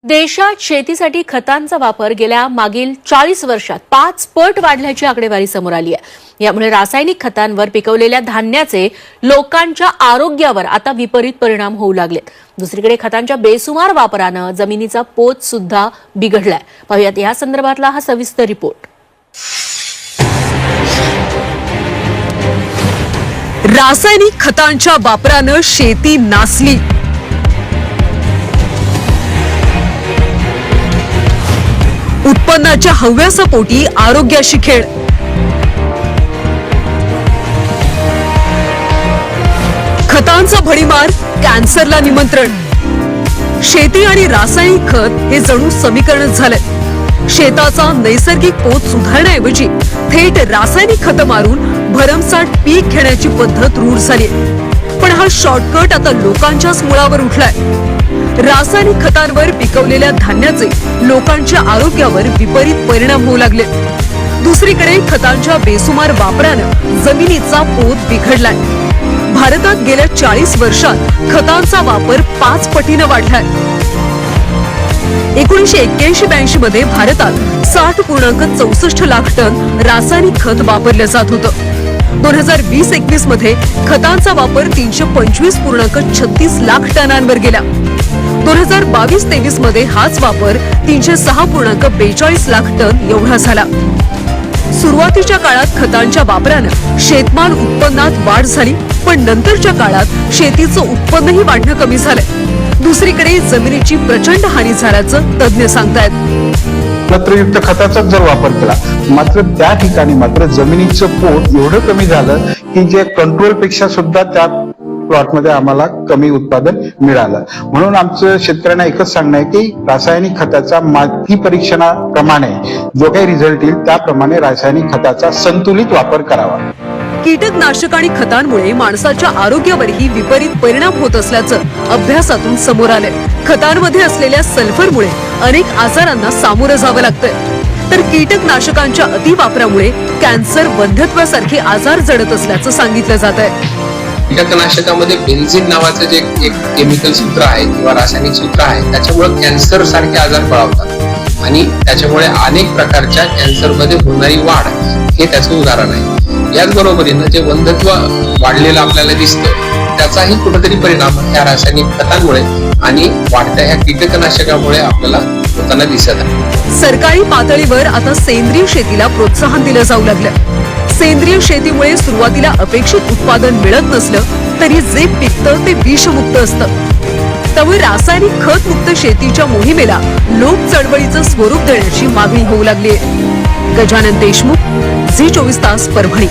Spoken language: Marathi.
देशात शेतीसाठी खतांचा वापर गेल्या मागील 40 वर्षात 5 पट वाढल्याची आकडेवारी समोर आली आहे। यामुळे रासायनिक खतांवर पिकवलेल्या धान्याचे लोकांच्या आरोग्यावर आता विपरीत परिणाम होऊ लागलेत। दुसरीकडे खतांच्या बेसुमार वापरानं जमिनीचा पोत सुद्धा बिघडलाय। पाहूयात या संदर्भातला हा सविस्तर रिपोर्ट। रासायनिक खतांच्या वापरानं शेती नासली। उत्पन्नाच्या हव्यासापोटी आरोग्याशी खेळ। खतांचा भडीमार, कॅन्सरला निमंत्रण। शेती आणि रासायनिक खत हे जणू समीकरणच झालंय। शेताचा नैसर्गिक पोत सुधारण्याऐवजी थेट रासायनिक खत मारून भरमसाठ पीक घेण्याची पद्धत रूढ झाली। पण हा शॉर्टकट आता लोकांच्याच मुळावर उठलाय। रासायनिक खतांवर पिकवलेल्या धान्याचे लोकांच्या आरोग्यावर विपरीत परिणाम होऊ लागले। दुसरीकडे खतांच्या बेसुमार वापरानं जमिनीचा पोत बिघडलाय। भारतात गेल्या 40 वर्षात खतांचा वापर 5 पटीने वाढलाय। 1981-82 मध्ये भारतात 60.64 लाख टन रासायनिक खत वापरले जात होतं। 2020-21 मध्ये खतांचा वापर 325.36 लाख टनांवर गेला। 2022-23 मध्ये हाच वापर 306.42 लाख टन एवढा झाला। सुरुवातीच्या काळात खतांच्या वापरानं शेतमाल उत्पन्नात वाढ झाली, पण नंतरच्या काळात शेतीचं उत्पन्नही वाढणं कमी झालंय। दुसरीकडे जमिनीची प्रचंड हानी झाल्याचं तज्ञ सांगतायत। नत्रयुक्त खताचाच जर वापर केला, मात्र त्या ठिकाणी मात्र जमिनीचं पोत एवढं कमी झालं की जे कंट्रोल पेक्षा सुद्धा त्या प्लॉटमध्ये आम्हाला कमी उत्पादन मिळालं। म्हणून आमचं शेतकऱ्यांना एकच सांगणं आहे की रासायनिक खताचा माती परीक्षणाप्रमाणे जो काही रिझल्ट येईल त्याप्रमाणे रासायनिक खताचा संतुलित वापर करावा। कीटकनाशक आणि खतांमुळे माणसाच्या आरोग्यावरही विपरीत परिणाम होत असल्याचं अभ्यासातून समोर आलंय। खतांमध्ये असलेल्या सल्फरमुळे अनेक आजारांना सामोरं जावं लागतंय, तर कीटकनाशकांच्या अतिवापरामुळे कॅन्सर, वंध्यत्वासारखे आजार जडत असल्याचं सांगितलं जात आहे। कीटकनाशकामध्ये बेन्झीन नावाचं जे एक केमिकल सूत्र आहे किंवा रासायनिक सूत्र आहे, त्याच्यामुळे कॅन्सर सारखे आजार बळावतात आणि त्याच्यामुळे अनेक प्रकारच्या कॅन्सरमध्ये होणारी वाढ हे त्याचं उदाहरण आहे। याचबरोबरीनं जे वंध्यत्व वाढलेलं आपल्याला दिसतं त्याचाही कुठेतरी परिणाम या रासायनिक खतांमुळे आणि वाढत्या ह्या कीटकनाशकामुळे आपल्याला होताना दिसत आहे। सरकारी पातळीवर आता सेंद्रिय शेतीला प्रोत्साहन दिलं जाऊ लागलं। सेंद्रिय शेतीमुळे सुरुवातीला अपेक्षित उत्पादन मिळत नसलं तरी जे पिकतं ते विषमुक्त असतं। त्यामुळे रासायनिक खत मुक्त शेतीच्या मोहिमेला लोक चळवळीचं स्वरूप देण्याची मागणी होऊ लागली आहे। गजानन देशमुख, झी 24 तास, परभणी।